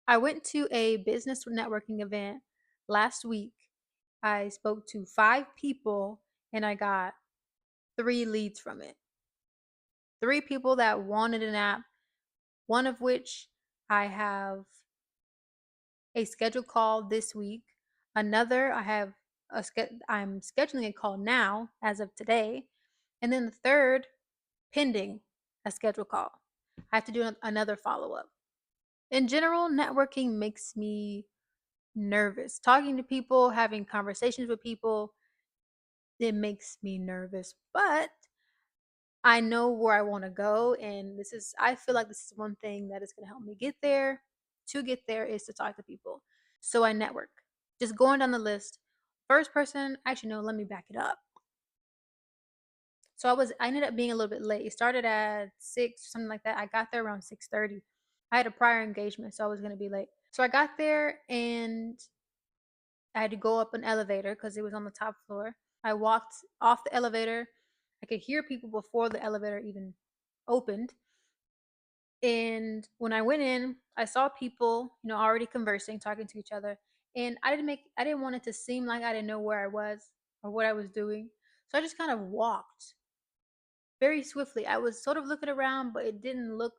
I went to a business networking event last week. I spoke to 5 people and I got 3 leads from it. 3 people that wanted an app, one of which I have a scheduled call this week. Another, I'm scheduling a call now as of today. And then the third, pending a scheduled call. I have to do another follow up. In general, networking makes me nervous. Talking to people, having conversations with people, it makes me nervous. But I know where I want to go. And I feel like this is one thing that is going to help me get there. To get there is to talk to people. So I network. Just going down the list. First person, actually, no, let me back it up. So I ended up being a little bit late. It started at 6, something like that. I got there around 6:30. I had a prior engagement, so I was going to be late. So I got there and I had to go up an elevator because it was on the top floor. I walked off the elevator. I could hear people before the elevator even opened. And when I went in, I saw people, already conversing, talking to each other. And I didn't want it to seem like I didn't know where I was or what I was doing. So I just kind of walked very swiftly. I was sort of looking around, but it didn't look,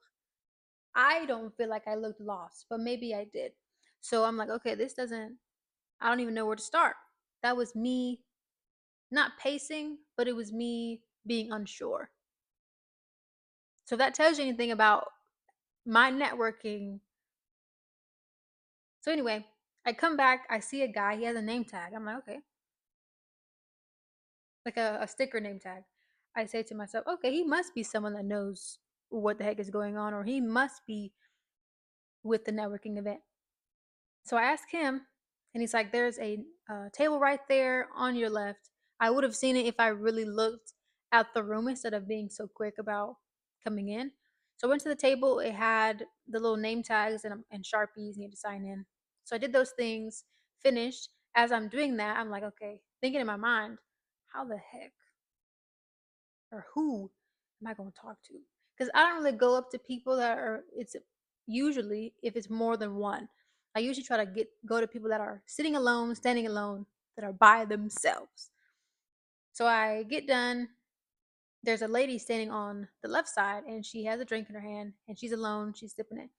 I don't feel like I looked lost, but maybe I did. So I'm like, okay, I don't even know where to start. That was me not pacing, but it was me being unsure. So if that tells you anything about my networking. So anyway, I come back, I see a guy, he has a name tag. I'm like, okay, like a sticker name tag. I say to myself, okay, he must be someone that knows what the heck is going on, or he must be with the networking event. So I ask him, and he's like, there's a table right there on your left. I would have seen it if I really looked at the room instead of being so quick about coming in. So I went to the table. It had the little name tags and Sharpies, need to sign in. So I did those things, finished. As I'm doing that, I'm like, okay, thinking in my mind, how the heck or who am I going to talk to? Because I don't really go up to people it's usually if it's more than one. I usually try to go to people that are sitting alone, standing alone, that are by themselves. So I get done. There's a lady standing on the left side and she has a drink in her hand and she's alone. She's sipping it.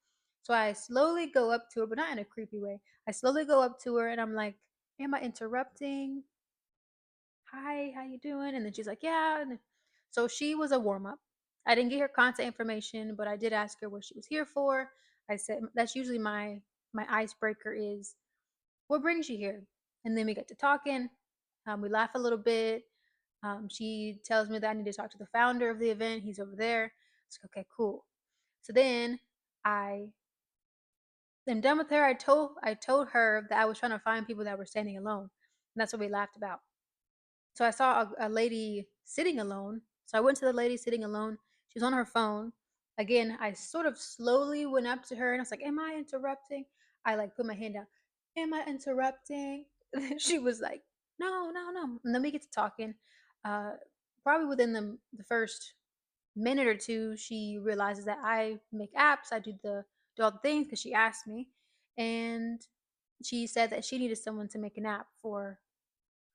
So I slowly go up to her, but not in a creepy way. I slowly go up to her and I'm like, am I interrupting? Hi, how you doing? And then she's like, yeah. So she was a warm up. I didn't get her contact information, but I did ask her what she was here for. I said that's usually my icebreaker is what brings you here, and then we get to talking. We laugh a little bit. She tells me that I need to talk to the founder of the event. He's over there. It's like, okay, cool. So then I am done with her. I told her that I was trying to find people that were standing alone, and that's what we laughed about. So I saw a lady sitting alone. So I went to the lady sitting alone. She was on her phone. Again, I sort of slowly went up to her and I was like, am I interrupting? I like put my hand down. Am I interrupting? She was like, no, no, no. And then we get to talking. Uh, Probably within the first minute or two, she realizes that I make apps. I do all the things because she asked me. And she said that she needed someone to make an app for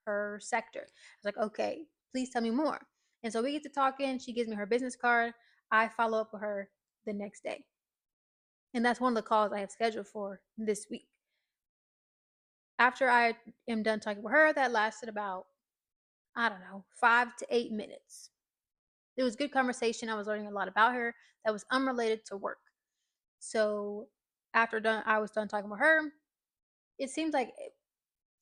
her sector. I was like, okay, please tell me more. And so we get to talking. She gives me her business card. I follow up with her the next day. And that's one of the calls I have scheduled for this week. After I am done talking with her, that lasted about, I don't know, 5 to 8 minutes. It was good conversation. I was learning a lot about her that was unrelated to work. So I was done talking with her. It seems like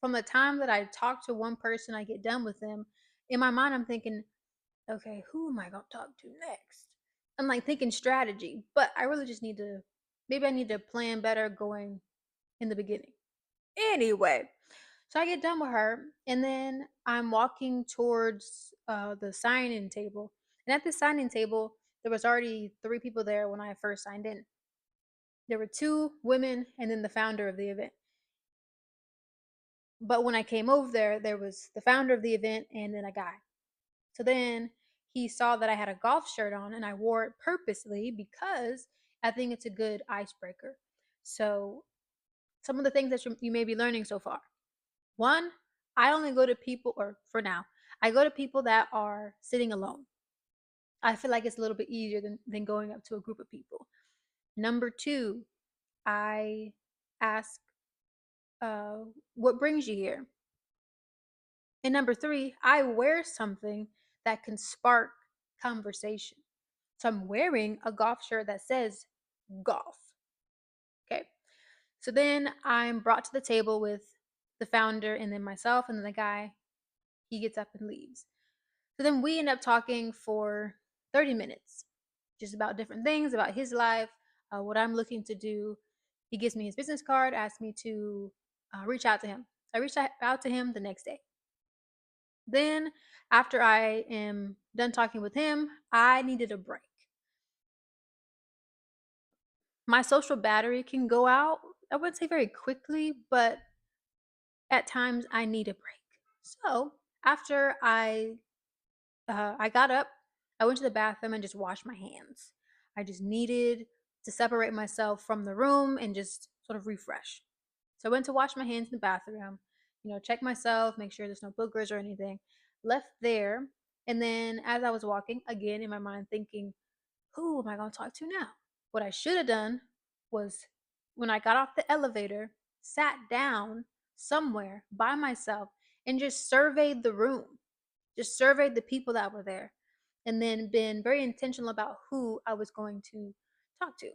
from the time that I talk to one person, I get done with them. In my mind, I'm thinking, okay, who am I going to talk to next? I'm like thinking strategy, but I really just maybe I need to plan better going in the beginning. Anyway, so I get done with her, and then I'm walking towards the sign-in table. And at the sign-in table, there was already 3 people there when I first signed in. There were 2 women and then the founder of the event. But when I came over there was the founder of the event and then a guy. So then he saw that I had a golf shirt on and I wore it purposely because I think it's a good icebreaker. So Some of the things that you may be learning so far. One, I only go to people, or for now, I go to people that are sitting alone. I feel like it's a little bit easier than going up to a group of people. Number two, I ask, uh, what brings you here? And number three, I wear something that can spark conversation. So I'm wearing a golf shirt that says golf. Okay. So then I'm brought to the table with the founder and then myself and then the guy. He gets up and leaves. So then we end up talking for 30 minutes, just about different things, about his life, what I'm looking to do. He gives me his business card, asks me to reach out to him. I reached out to him the next day. Then, after I am done talking with him, I needed a break. My social battery can go out, I wouldn't say very quickly, but at times I need a break. So, after I got up, I went to the bathroom and just washed my hands. I just needed to separate myself from the room and just sort of refresh. So I went to wash my hands in the bathroom, check myself, make sure there's no boogers or anything. Left there. And then as I was walking, again in my mind thinking, who am I going to talk to now? What I should have done was when I got off the elevator, sat down somewhere by myself and just surveyed the room, just surveyed the people that were there, and then been very intentional about who I was going to talk to.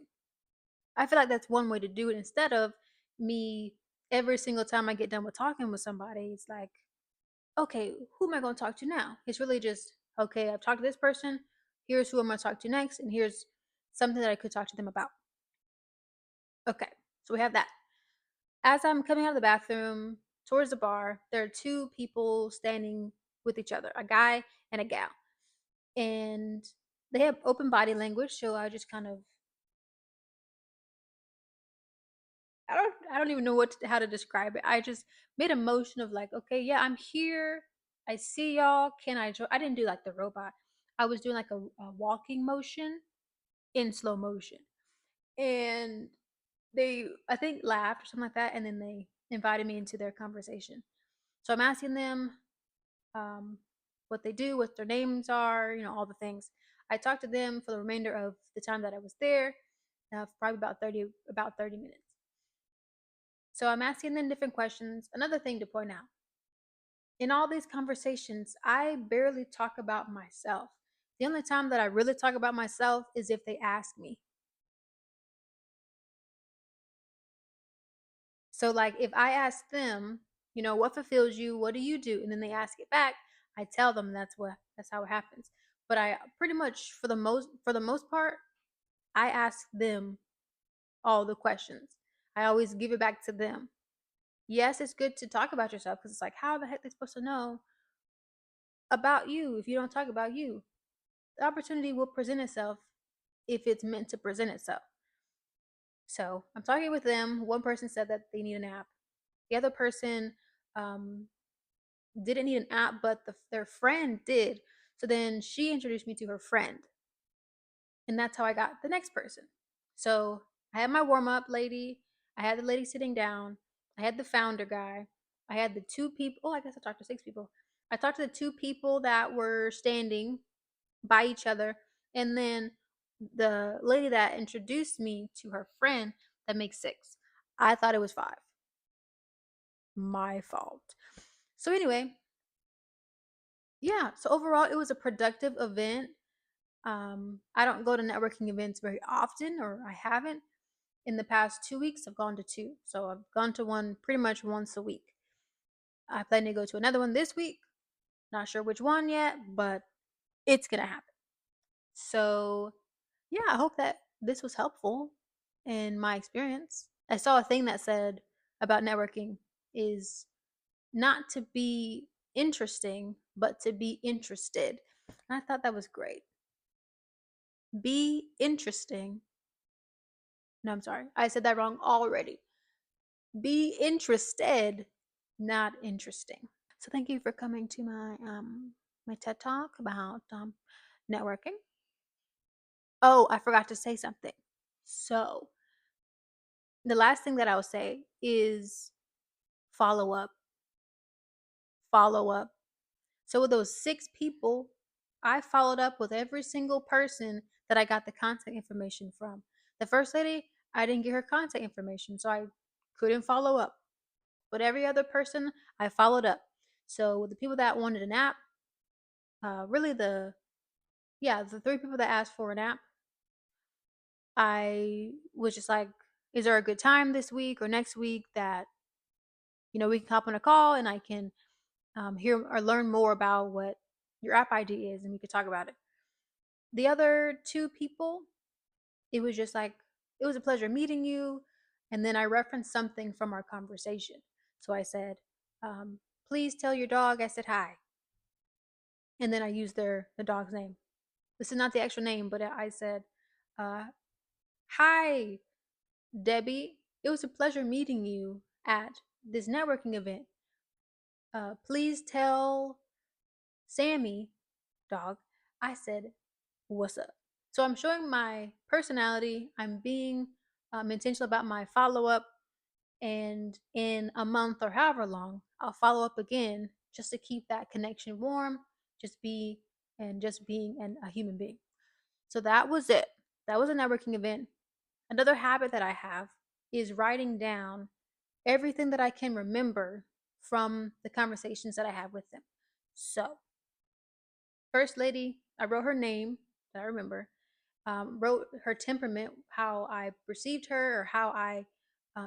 I feel like that's one way to do it instead of me every single time I get done with talking with somebody, it's like, okay, who am I going to talk to now? It's really just, okay, I've talked to this person. Here's who I'm going to talk to next. And here's something that I could talk to them about. Okay, so we have that. As I'm coming out of the bathroom towards the bar, there are two people standing with each other, a guy and a gal. And they have open body language. So I just kind of, I don't even know how to describe it. I just made a motion of like, okay, yeah, I'm here. I see y'all. Can I join? I didn't do like the robot. I was doing like a walking motion in slow motion. And they, I think, laughed or something like that, and then they invited me into their conversation. So I'm asking them um, what they do, what their names are, all the things. I talked to them for the remainder of the time that I was there, probably about 30 minutes. So I'm asking them different questions. Another thing to point out, in all these conversations, I barely talk about myself. The only time that I really talk about myself is if they ask me. So, like, if I ask them, what fulfills you? What do you do? And then they ask it back, I tell them that's how it happens. But I pretty much, for the most part, I ask them all the questions. I always give it back to them. Yes, it's good to talk about yourself because it's like, how the heck are they supposed to know about you if you don't talk about you? The opportunity will present itself if it's meant to present itself. So I'm talking with them. One person said that they need an app. The other person um, didn't need an app, but their friend did. So then she introduced me to her friend. And that's how I got the next person. So I had my warm up lady. I had the lady sitting down. I had the founder guy. I had the two people. Oh, I guess I talked to six people. I talked to the two people that were standing by each other. And then the lady that introduced me to her friend, that makes six. I thought it was five. My fault. So, anyway, yeah. So, overall, it was a productive event. I don't go to networking events very often, or I haven't. In the past 2 weeks, I've gone to two. So, I've gone to one pretty much once a week. I plan to go to another one this week. Not sure which one yet, but it's going to happen. So, yeah, I hope that this was helpful in my experience. I saw a thing that said about networking is not to be interesting, but to be interested. And I thought that was great. Be interesting. No, I'm sorry. I said that wrong already. Be interested, not interesting. So thank you for coming to my TED Talk about networking. Oh, I forgot to say something. So The last thing that I'll say is follow up, follow up. So with those 6 people, I followed up with every single person that I got the contact information from. The first lady, I didn't get her contact information, so I couldn't follow up. But every other person, I followed up. So with the people that wanted an app, really the 3 people that asked for an app, I was just like, is there a good time this week or next week that we can hop on a call and I can hear or learn more about what your app ID is and we could talk about it. The other 2 people, it was just like, it was a pleasure meeting you. And then I referenced something from our conversation. So I said, um, please tell your dog I said hi. And then I used the dog's name. This is not the actual name, but I said, uh, hi, Debbie. It was a pleasure meeting you at this networking event. Please tell Sammy, dog, I said, what's up? So I'm showing my personality. I'm being intentional about my follow up. And in a month or however long, I'll follow up again just to keep that connection warm, just being a human being. So that was it. That was a networking event. Another habit that I have is writing down everything that I can remember from the conversations that I have with them. So, first lady, I wrote her name that I remember, wrote her temperament, how I perceived her or how I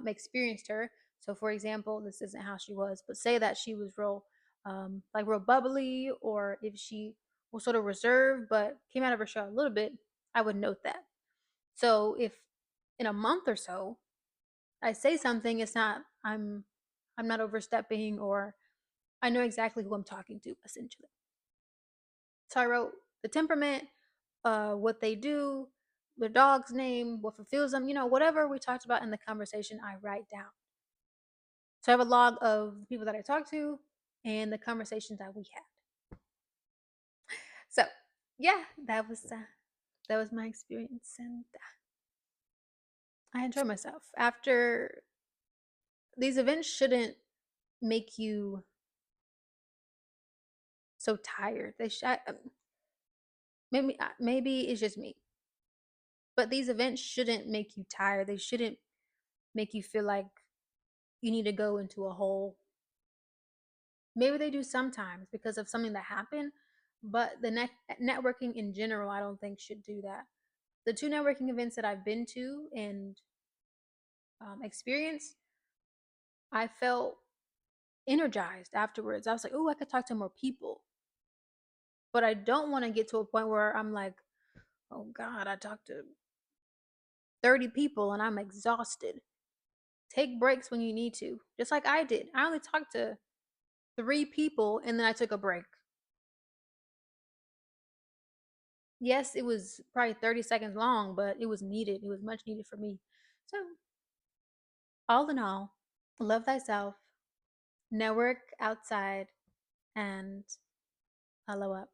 experienced her. So, for example, this isn't how she was, but say that she was real bubbly, or if she was sort of reserved but came out of her shell a little bit, I would note that. So, if in a month or so I say something, it's not I'm not overstepping, or I know exactly who I'm talking to essentially. So I wrote the temperament, what they do, their dog's name, what fulfills them, whatever we talked about in the conversation, I write down. So I have a log of the people that I talked to and the conversations that we had. So yeah, that was my experience, and I enjoy myself. After these events, shouldn't make you so tired. Maybe it's just me, but these events shouldn't make you tired. They shouldn't make you feel like you need to go into a hole. Maybe they do sometimes because of something that happened, but networking in general, I don't think should do that. The 2 networking events that I've been to and experienced, I felt energized afterwards. I was like, oh, I could talk to more people. But I don't want to get to a point where I'm like, oh God, I talked to 30 people and I'm exhausted. Take breaks when you need to, just like I did. I only talked to 3 people and then I took a break. Yes, it was probably 30 seconds long, but it was needed. It was much needed for me. So, all in all, love thyself, network outside, and follow up.